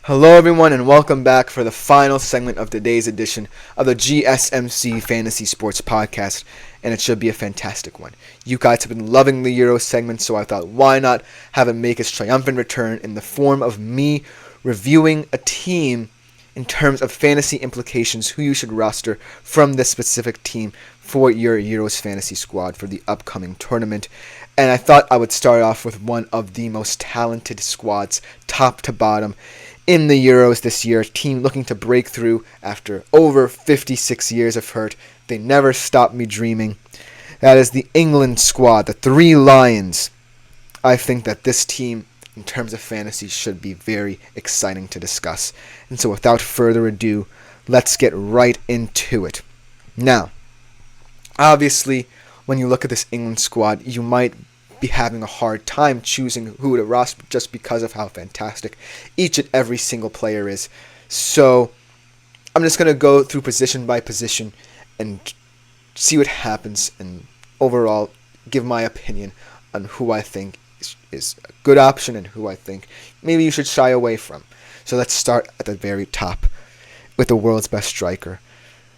Hello, everyone, and welcome back for the final segment of today's edition of the GSMC Fantasy Sports Podcast, and it should be a fantastic one. You guys have been loving the Euro segment, so I thought, why not have it make its triumphant return in the form of me reviewing a team in terms of fantasy implications, who you should roster from this specific team for your Euros fantasy squad for the upcoming tournament. And I thought I would start off with one of the most talented squads, top to bottom, in the Euros this year. A team looking to break through after over 56 years of hurt. They never stopped me dreaming. That is the England squad, the Three Lions. I think that this team, in terms of fantasy, should be very exciting to discuss. And so without further ado, let's get right into it. Now, obviously, when you look at this England squad, you might be having a hard time choosing who to roster just because of how fantastic each and every single player is. So I'm just going to go through position by position and see what happens and overall give my opinion on who I think is a good option and who I think maybe you should shy away from. So let's start at the very top with the world's best striker,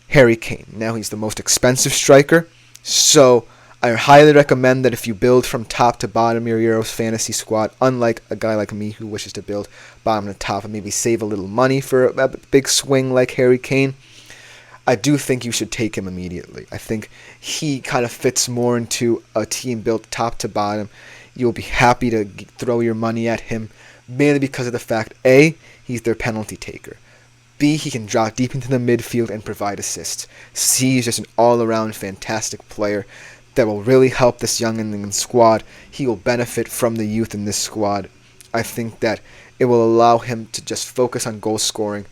Harry Kane. Now he's the most expensive striker, so I highly recommend that if you build from top to bottom your Euros fantasy squad, unlike a guy like me who wishes to build bottom to top and maybe save a little money for a big swing like Harry Kane, I do think you should take him immediately. I think he kind of fits more into a team built top to bottom. You'll be happy to throw your money at him, mainly because of the fact, A, he's their penalty taker. B, he can drop deep into the midfield and provide assists. C, he's just an all-around fantastic player that will really help this young England squad. He will benefit from the youth in this squad. I think that it will allow him to just focus on goal scoring.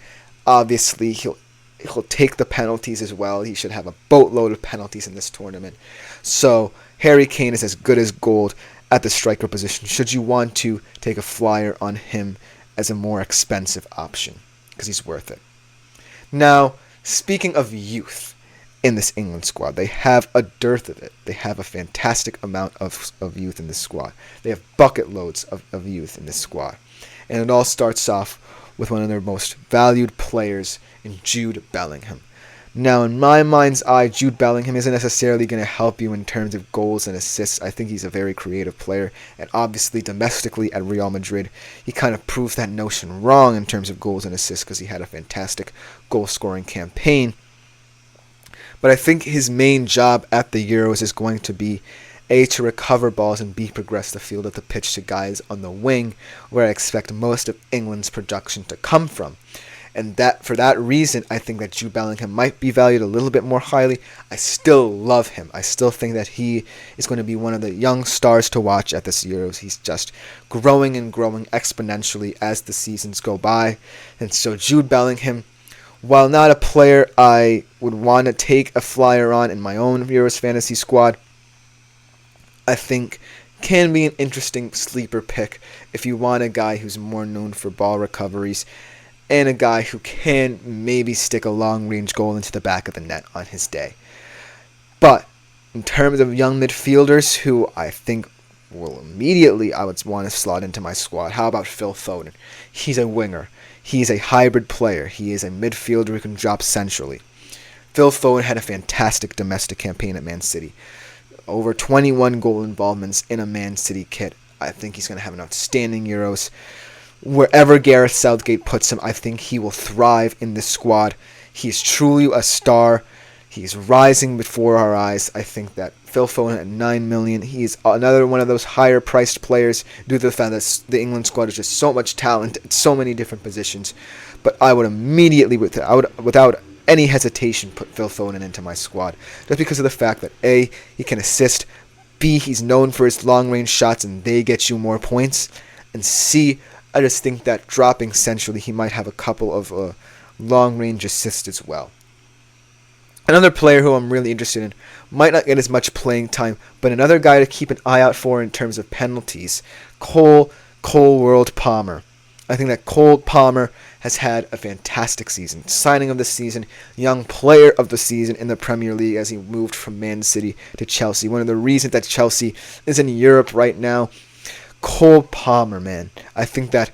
Obviously, he'll take the penalties as well. He should have a boatload of penalties in this tournament. So Harry Kane is as good as gold at the striker position, should you want to take a flyer on him as a more expensive option, because he's worth it. Now, speaking of youth in this England squad, they have a dearth of it. They have a fantastic amount of youth in this squad. They have bucket loads of youth in this squad. And it all starts off with one of their most valued players in Jude Bellingham. Now, in my mind's eye, Jude Bellingham isn't necessarily going to help you in terms of goals and assists. I think he's a very creative player, and obviously domestically at Real Madrid, he kind of proves that notion wrong in terms of goals and assists because he had a fantastic goal-scoring campaign. But I think his main job at the Euros is going to be A, to recover balls, and B, progress the field of the pitch to guys on the wing, where I expect most of England's production to come from. And that for that reason, I think that Jude Bellingham might be valued a little bit more highly. I still love him. I still think that he is going to be one of the young stars to watch at this Euros. He's just growing and growing exponentially as the seasons go by. And so Jude Bellingham, while not a player I would want to take a flyer on in my own Euros fantasy squad, I think can be an interesting sleeper pick if you want a guy who's more known for ball recoveries and a guy who can maybe stick a long-range goal into the back of the net on his day. But in terms of young midfielders who I think will immediately I would want to slot into my squad, how about Phil Foden? He's a winger. He's a hybrid player. He is a midfielder who can drop centrally. Phil Foden had a fantastic domestic campaign at Man City. Over 21 goal involvements in a Man City kit. I think he's going to have an outstanding Euros. Wherever Gareth Southgate puts him, I think he will thrive in this squad. He is truly a star. He's rising before our eyes. I think that Phil Foden at $9 million, he is another one of those higher priced players due to the fact that the England squad is just so much talent at so many different positions. But I would immediately, without any hesitation, put Phil Foden into my squad. Just because of the fact that A, he can assist, B, he's known for his long-range shots and they get you more points, and C, I just think that dropping centrally, he might have a couple of long-range assists as well. Another player who I'm really interested in might not get as much playing time, but another guy to keep an eye out for in terms of penalties, Cole World Palmer. I think that Cole Palmer has had a fantastic season. Signing of the season, young player of the season in the Premier League as he moved from Man City to Chelsea. One of the reasons that Chelsea is in Europe right now, Cole Palmer, man. I think that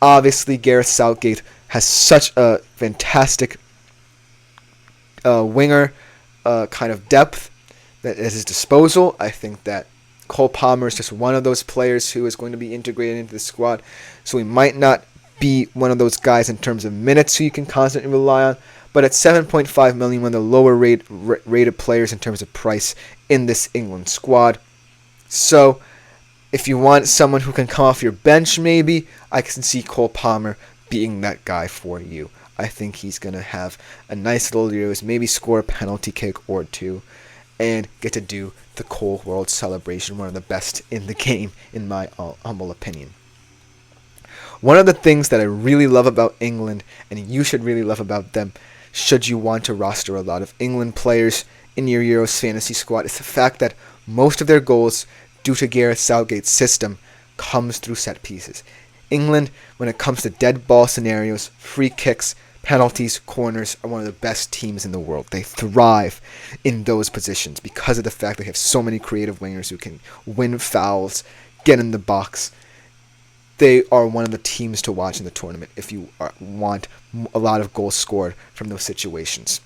Obviously, Gareth Southgate has such a fantastic winger kind of depth that at his disposal. I think that Cole Palmer is just one of those players who is going to be integrated into the squad, so he might not be one of those guys in terms of minutes who you can constantly rely on, but at 7.5 million, one of the lower rated players in terms of price in this England squad. So if you want someone who can come off your bench, maybe, I can see Cole Palmer being that guy for you. I think he's going to have a nice little Euros, maybe score a penalty kick or two, and get to do the Cole World celebration, one of the best in the game, in my humble opinion. One of the things that I really love about England, and you should really love about them, should you want to roster a lot of England players in your Euros fantasy squad, is the fact that most of their goals, due to Gareth Southgate's system, comes through set pieces. England, when it comes to dead ball scenarios, free kicks, penalties, corners, are one of the best teams in the world. They thrive in those positions because of the fact they have so many creative wingers who can win fouls, get in the box. They are one of the teams to watch in the tournament if you want a lot of goals scored from those situations.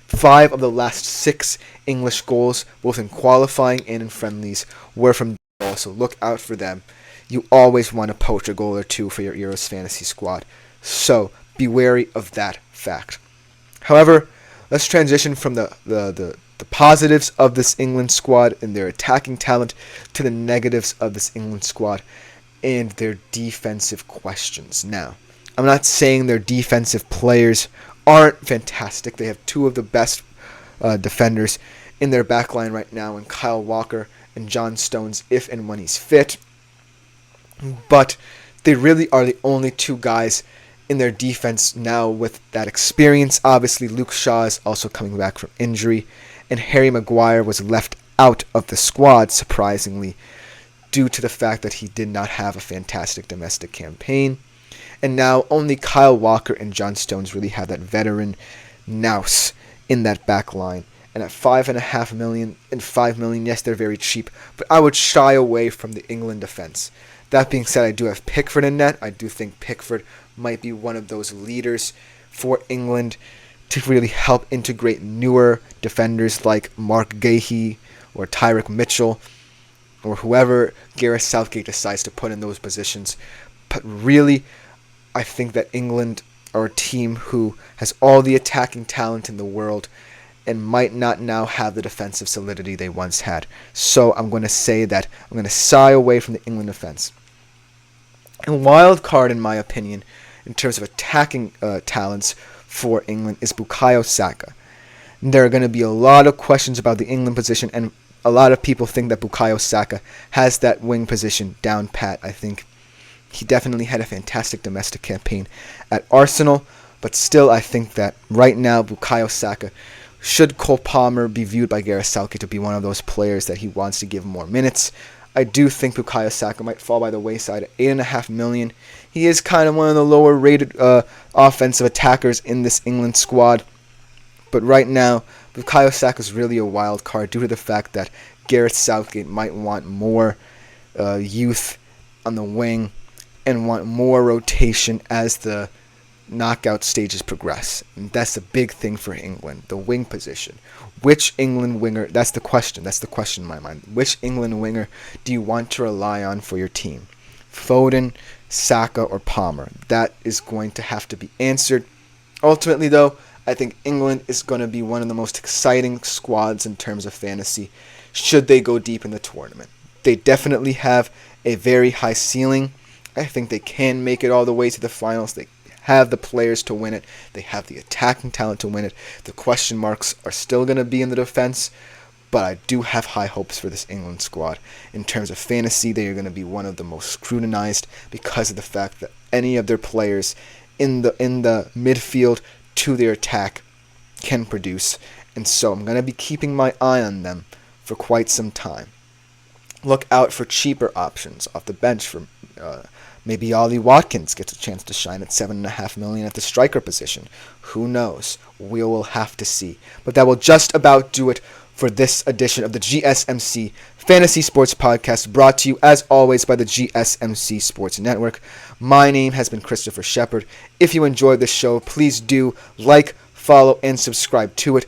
5 of the last 6 English goals, both in qualifying and in friendlies, were from dead ball, so look out for them. You always want to poach a goal or two for your Euros fantasy squad, so be wary of that fact. However, let's transition from the positives of this England squad and their attacking talent to the negatives of this England squad and their defensive questions. Now, I'm not saying their defensive players aren't fantastic. They have 2 of the best defenders in their backline right now, in Kyle Walker and John Stones, if and when he's fit. But they really are the only 2 guys in their defense now with that experience. Obviously, Luke Shaw is also coming back from injury, and Harry Maguire was left out of the squad, surprisingly, due to the fact that he did not have a fantastic domestic campaign. And now only Kyle Walker and John Stones really have that veteran nous in that back line. And at 5.5 million and 5 million, yes, they're very cheap, but I would shy away from the England defense. That being said, I do have Pickford in net. I do think Pickford might be one of those leaders for England to really help integrate newer defenders like Mark Gahey or Tyrick Mitchell or whoever Gareth Southgate decides to put in those positions. But really, I think that England are a team who has all the attacking talent in the world and might not now have the defensive solidity they once had. So I'm going to say that I'm going to shy away from the England defense. And wild card, in my opinion, in terms of attacking talents for England, is Bukayo Saka. There are going to be a lot of questions about the England position, and a lot of people think that Bukayo Saka has that wing position down pat. I think he definitely had a fantastic domestic campaign at Arsenal, but still I think that right now Bukayo Saka, should Cole Palmer be viewed by Gareth Southgate to be one of those players that he wants to give more minutes, I do think Bukayo Saka might fall by the wayside at 8.5 million. He is kind of one of the lower rated offensive attackers in this England squad, but right now Bukayo Saka is really a wild card due to the fact that Gareth Southgate might want more youth on the wing and want more rotation as the knockout stages progress. And that's a big thing for England, the wing position. Which England winger, that's the question in my mind. Which England winger do you want to rely on for your team? Foden, Saka, or Palmer? That is going to have to be answered. Ultimately, though, I think England is going to be one of the most exciting squads in terms of fantasy should they go deep in the tournament. They definitely have a very high ceiling. I think they can make it all the way to the finals. They have the players to win it. They have the attacking talent to win it. The question marks are still going to be in the defense, but I do have high hopes for this England squad. In terms of fantasy, they are going to be one of the most scrutinized because of the fact that any of their players in the midfield to their attack can produce, and so I'm going to be keeping my eye on them for quite some time. Look out for cheaper options off the bench for maybe Ollie Watkins gets a chance to shine at 7.5 million at the striker position. Who knows? We will have to see. But that will just about do it for this edition of the GSMC Fantasy Sports Podcast, brought to you, as always, by the GSMC Sports Network. My name has been Christopher Shepard. If you enjoyed this show, please do like, follow, and subscribe to it.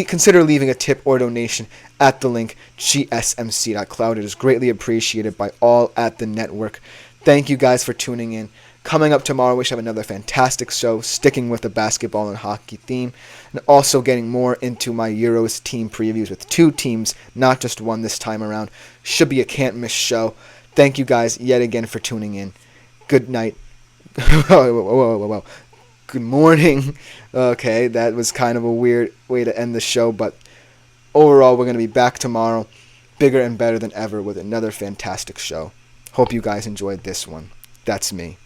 Consider leaving a tip or donation at the link gsmc.cloud. It is greatly appreciated by all at the network. Thank you guys for tuning in. Coming up tomorrow, we should have another fantastic show, sticking with the basketball and hockey theme, and also getting more into my Euros team previews with 2 teams, not just one this time around. Should be a can't-miss show. Thank you guys yet again for tuning in. Good night. Whoa. Good morning. Okay, that was kind of a weird way to end the show, but overall, we're going to be back tomorrow, bigger and better than ever, with another fantastic show. Hope you guys enjoyed this one. That's me.